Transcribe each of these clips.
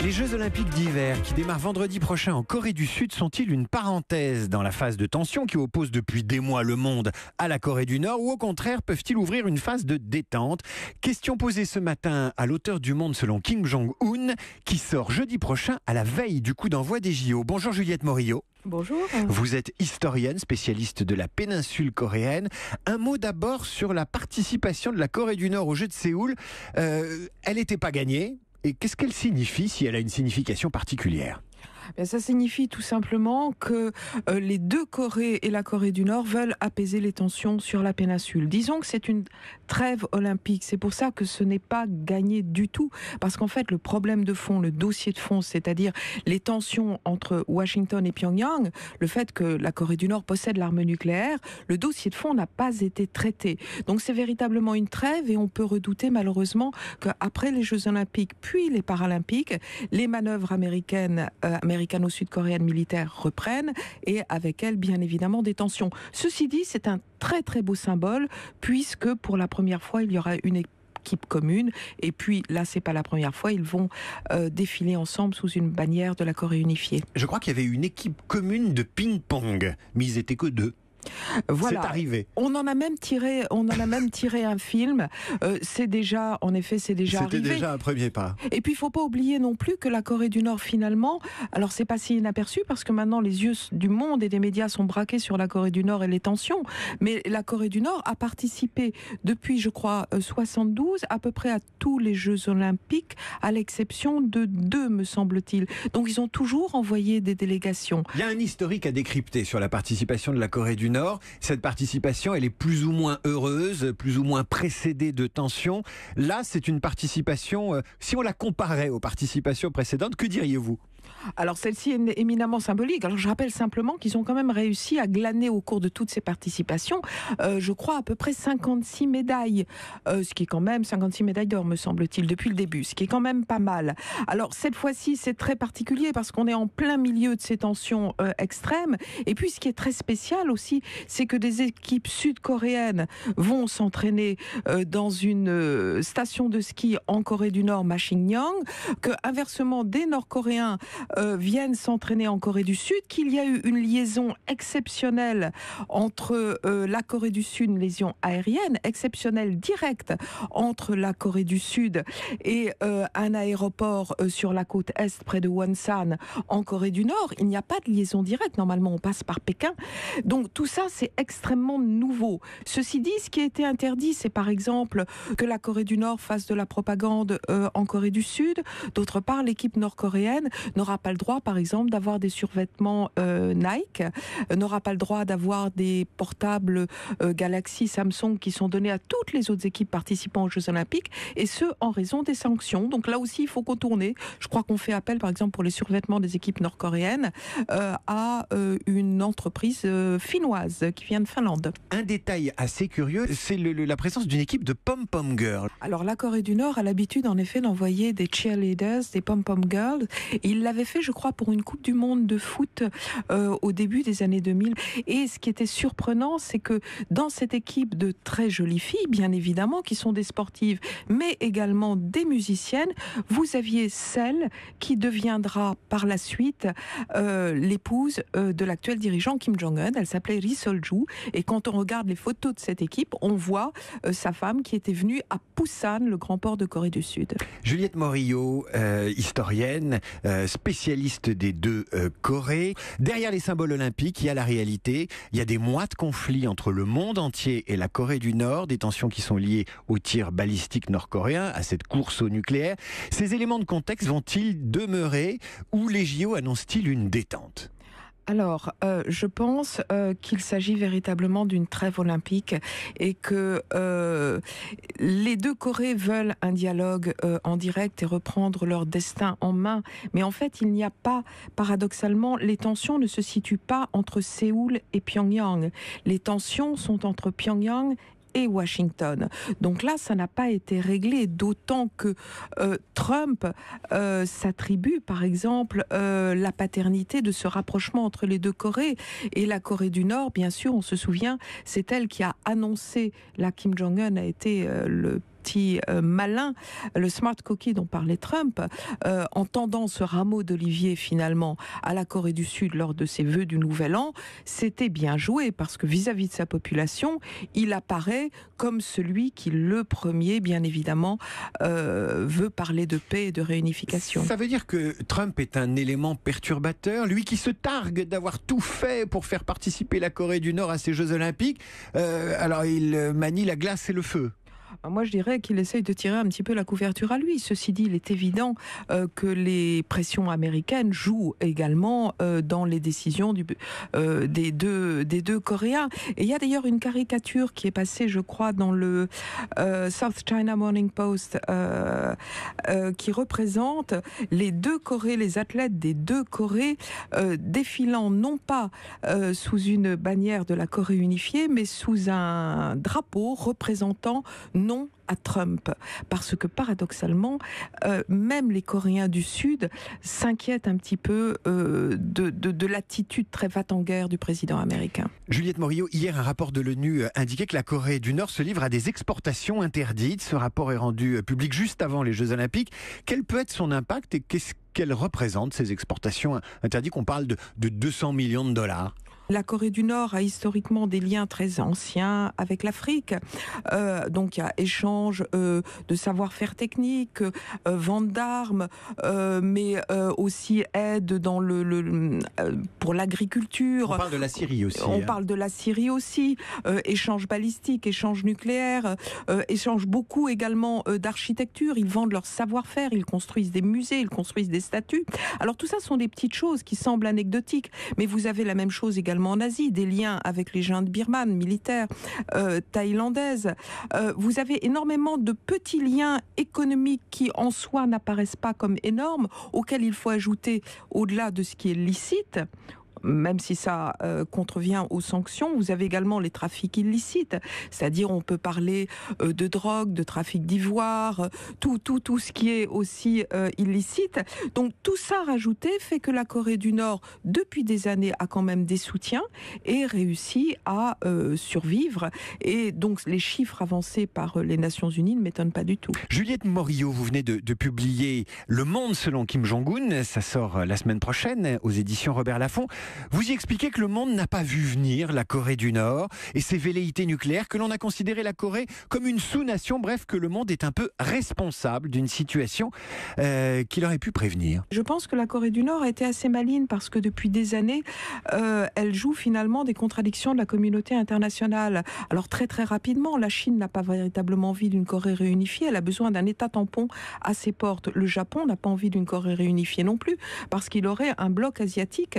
Les Jeux Olympiques d'hiver qui démarrent vendredi prochain en Corée du Sud sont-ils une parenthèse dans la phase de tension qui oppose depuis des mois le monde à la Corée du Nord, ou au contraire peuvent-ils ouvrir une phase de détente? Question posée ce matin à l'auteur du Monde selon Kim Jong-un qui sort jeudi prochain à la veille du coup d'envoi des JO. Bonjour Juliette Morillo. Bonjour. Vous êtes historienne, spécialiste de la péninsule coréenne. Un mot d'abord sur la participation de la Corée du Nord aux Jeux de Séoul. Elle n'était pas gagnée. Et qu'est-ce qu'elle signifie, si elle a une signification particulière ? Ça signifie tout simplement que les deux Corées et la Corée du Nord veulent apaiser les tensions sur la péninsule. Disons que c'est une trêve olympique. C'est pour ça que ce n'est pas gagné du tout. Parce qu'en fait, le problème de fond, le dossier de fond, c'est-à-dire les tensions entre Washington et Pyongyang, le fait que la Corée du Nord possède l'arme nucléaire, le dossier de fond n'a pas été traité. Donc c'est véritablement une trêve et on peut redouter malheureusement qu'après les Jeux Olympiques puis les Paralympiques, les manœuvres américano-sud-coréennes militaires reprennent et avec elles, bien évidemment, des tensions. Ceci dit, c'est un très très beau symbole puisque pour la première fois, il y aura une équipe commune et puis là, c'est pas la première fois, ils vont défiler ensemble sous une bannière de la Corée unifiée. Je crois qu'il y avait une équipe commune de ping-pong, mais ils étaient que deux. Voilà. C'est arrivé. On en a même tiré un film. C'est déjà arrivé. C'était déjà un premier pas. Et puis il faut pas oublier non plus que la Corée du Nord finalement, alors c'est passé inaperçu parce que maintenant les yeux du monde et des médias sont braqués sur la Corée du Nord et les tensions. Mais la Corée du Nord a participé depuis, je crois, 72 à peu près à tous les Jeux Olympiques, à l'exception de 2, me semble-t-il. Donc ils ont toujours envoyé des délégations. Il y a un historique à décrypter sur la participation de la Corée du Nord. Cette participation, elle est plus ou moins heureuse, plus ou moins précédée de tensions. Là, c'est une participation, si on la comparait aux participations précédentes, que diriez-vous ? Alors celle-ci est éminemment symbolique. Alors je rappelle simplement qu'ils ont quand même réussi à glaner au cours de toutes ces participations, je crois à peu près 56 médailles, ce qui est quand même 56 médailles d'or me semble-t-il depuis le début, ce qui est quand même pas mal. Alors cette fois-ci c'est très particulier parce qu'on est en plein milieu de ces tensions extrêmes et puis ce qui est très spécial aussi c'est que des équipes sud-coréennes vont s'entraîner dans une station de ski en Corée du Nord, Masinhyang, que inversement des Nord-Coréens viennent s'entraîner en Corée du Sud, qu'il y a eu une liaison exceptionnelle entre la Corée du Sud, une liaison aérienne exceptionnelle directe entre la Corée du Sud et un aéroport sur la côte est près de Wonsan en Corée du Nord. Il n'y a pas de liaison directe, normalement on passe par Pékin. Donc tout ça c'est extrêmement nouveau. Ceci dit, ce qui a été interdit, c'est par exemple que la Corée du Nord fasse de la propagande en Corée du Sud. D'autre part, l'équipe nord-coréenne n'aura pas le droit, par exemple, d'avoir des survêtements Nike, n'aura pas le droit d'avoir des portables Galaxy, Samsung qui sont donnés à toutes les autres équipes participant aux Jeux Olympiques, et ce, en raison des sanctions. Donc là aussi, il faut contourner. Je crois qu'on fait appel, par exemple, pour les survêtements des équipes nord-coréennes, à une entreprise finnoise qui vient de Finlande. Un détail assez curieux, c'est la présence d'une équipe de pom-pom girls. Alors la Corée du Nord a l'habitude, en effet, d'envoyer des cheerleaders, des pom-pom girls. Il l'avait fait, je crois, pour une Coupe du Monde de foot au début des années 2000. Et ce qui était surprenant, c'est que dans cette équipe de très jolies filles, bien évidemment, qui sont des sportives, mais également des musiciennes, vous aviez celle qui deviendra par la suite l'épouse de l'actuel dirigeant Kim Jong-un. Elle s'appelait Ri Sol-ju. Et quand on regarde les photos de cette équipe, on voit sa femme qui était venue à Busan, le grand port de Corée du Sud. Juliette Morillo, historienne, spécialiste des deux Corées. Derrière les symboles olympiques, il y a la réalité. Il y a des mois de conflit entre le monde entier et la Corée du Nord, des tensions qui sont liées aux tirs balistiques nord-coréens, à cette course au nucléaire. Ces éléments de contexte vont-ils demeurer ou les JO annoncent-ils une détente ? Alors, je pense qu'il s'agit véritablement d'une trêve olympique et que les deux Corées veulent un dialogue en direct et reprendre leur destin en main. Mais en fait, il n'y a pas, paradoxalement, les tensions ne se situent pas entre Séoul et Pyongyang. Les tensions sont entre Pyongyang et Washington. Donc là, ça n'a pas été réglé, d'autant que Trump s'attribue, par exemple, la paternité de ce rapprochement entre les deux Corées. Et la Corée du Nord, bien sûr, on se souvient, c'est elle qui a annoncé, là, Kim Jong-un a été le petit malin, le smart cookie dont parlait Trump, en tendant ce rameau d'olivier finalement à la Corée du Sud lors de ses vœux du Nouvel An, c'était bien joué parce que vis-à-vis de sa population, il apparaît comme celui qui, le premier, bien évidemment, veut parler de paix et de réunification. Ça veut dire que Trump est un élément perturbateur, lui qui se targue d'avoir tout fait pour faire participer la Corée du Nord à ces Jeux Olympiques. Alors il manie la glace et le feu. Moi, je dirais qu'il essaye de tirer un petit peu la couverture à lui. Ceci dit, il est évident que les pressions américaines jouent également dans les décisions des deux Coréens. Et il y a d'ailleurs une caricature qui est passée, je crois, dans le South China Morning Post, qui représente les deux Corées, les athlètes des deux Corées, défilant non pas sous une bannière de la Corée unifiée, mais sous un drapeau représentant non à Trump, parce que paradoxalement, même les Coréens du Sud s'inquiètent un petit peu de l'attitude très va-t-en-guerre du président américain. Juliette Morillo, hier un rapport de l'ONU indiquait que la Corée du Nord se livre à des exportations interdites. Ce rapport est rendu public juste avant les Jeux Olympiques. Quel peut être son impact et qu'est-ce qu'elles représentent, ces exportations interdites? On parle de 200 millions de dollars. La Corée du Nord a historiquement des liens très anciens avec l'Afrique. Donc il y a échange de savoir-faire technique, vente d'armes, mais aussi aide dans pour l'agriculture. On parle de la Syrie aussi. On parle de la Syrie aussi. Échange balistique, échange nucléaire, échange beaucoup également d'architecture. Ils vendent leur savoir-faire, ils construisent des musées, ils construisent des statues. Alors tout ça sont des petites choses qui semblent anecdotiques, mais vous avez la même chose également en Asie, des liens avec les juntes birmanes, militaires, thaïlandaises. Vous avez énormément de petits liens économiques qui en soi n'apparaissent pas comme énormes, auxquels il faut ajouter, au-delà de ce qui est licite, même si ça contrevient aux sanctions, vous avez également les trafics illicites, c'est-à-dire on peut parler de drogue, de trafic d'ivoire, tout ce qui est aussi illicite. Donc tout ça rajouté fait que la Corée du Nord, depuis des années, a quand même des soutiens et réussit à survivre. Et donc les chiffres avancés par les Nations Unies ne m'étonnent pas du tout. Juliette Morillo, vous venez de publier Le Monde selon Kim Jong-un, ça sort la semaine prochaine aux éditions Robert Laffont. Vous y expliquez que le monde n'a pas vu venir la Corée du Nord et ses velléités nucléaires, que l'on a considéré la Corée comme une sous-nation, bref, que le monde est un peu responsable d'une situation qu'il aurait pu prévenir. Je pense que la Corée du Nord a été assez maligne parce que depuis des années, elle joue finalement des contradictions de la communauté internationale. Alors très très rapidement, la Chine n'a pas véritablement envie d'une Corée réunifiée, elle a besoin d'un État tampon à ses portes. Le Japon n'a pas envie d'une Corée réunifiée non plus, parce qu'il aurait un bloc asiatique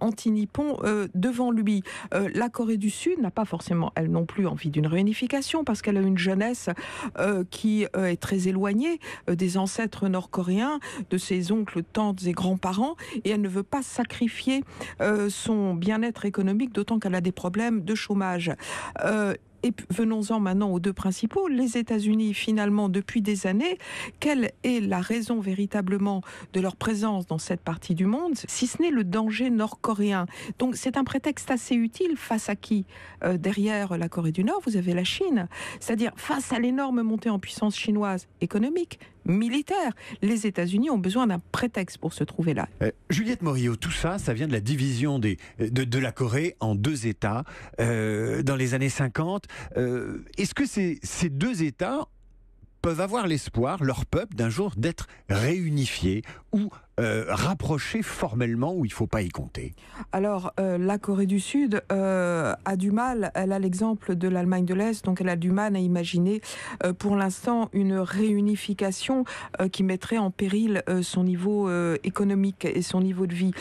anti-nippon devant lui. La Corée du Sud n'a pas forcément, elle non plus, envie d'une réunification parce qu'elle a une jeunesse qui est très éloignée des ancêtres nord-coréens, de ses oncles, tantes et grands-parents, et elle ne veut pas sacrifier son bien-être économique, d'autant qu'elle a des problèmes de chômage. Et venons-en maintenant aux deux principaux. Les États-Unis, finalement, depuis des années, quelle est la raison véritablement de leur présence dans cette partie du monde, si ce n'est le danger nord-coréen? Donc c'est un prétexte assez utile face à qui? Derrière la Corée du Nord, vous avez la Chine. C'est-à-dire face à l'énorme montée en puissance chinoise économique, militaire, les États-Unis ont besoin d'un prétexte pour se trouver là. Juliette Morillo, tout ça, ça vient de la division de la Corée en deux États dans les années 50. Est-ce que ces deux États peuvent avoir l'espoir, leur peuple, d'un jour d'être réunifiés ou rapprochés formellement, où il ne faut pas y compter? Alors, la Corée du Sud a du mal, elle a l'exemple de l'Allemagne de l'Est, donc elle a du mal à imaginer pour l'instant une réunification qui mettrait en péril son niveau économique et son niveau de vie,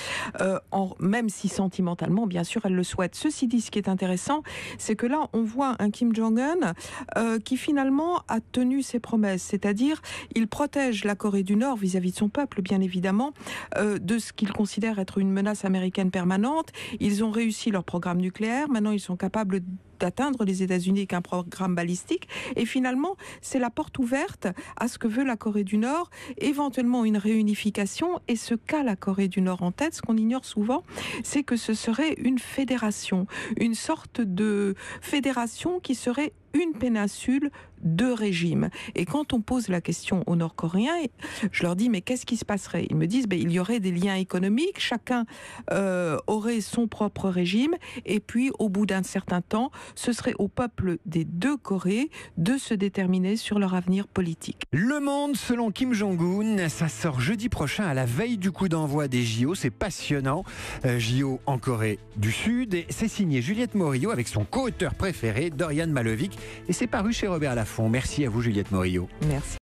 même si sentimentalement, bien sûr, elle le souhaite. Ceci dit, ce qui est intéressant, c'est que là, on voit un Kim Jong-un qui finalement a tenu ses promesses, c'est-à-dire il protège la Corée du Nord vis-à-vis de son peuple, bien évidemment, de ce qu'ils considèrent être une menace américaine permanente. Ils ont réussi leur programme nucléaire. Maintenant, ils sont capables d'atteindre les États-Unis avec un programme balistique. Et finalement, c'est la porte ouverte à ce que veut la Corée du Nord, éventuellement une réunification. Et ce qu'a la Corée du Nord en tête, ce qu'on ignore souvent, c'est que ce serait une fédération, une sorte de fédération qui serait une péninsule, deux régimes. Et quand on pose la question aux Nord-Coréens, je leur dis mais qu'est-ce qui se passerait? Ils me disent il y aurait des liens économiques, chacun aurait son propre régime, et puis au bout d'un certain temps, ce serait au peuple des deux Corées de se déterminer sur leur avenir politique. Le Monde selon Kim Jong-un, ça sort jeudi prochain à la veille du coup d'envoi des JO, c'est passionnant. JO en Corée du Sud, et c'est signé Juliette Morillo avec son co-auteur préféré, Dorian Malovic, et c'est paru chez Robert Laffont. Merci à vous Juliette Morillo. Merci.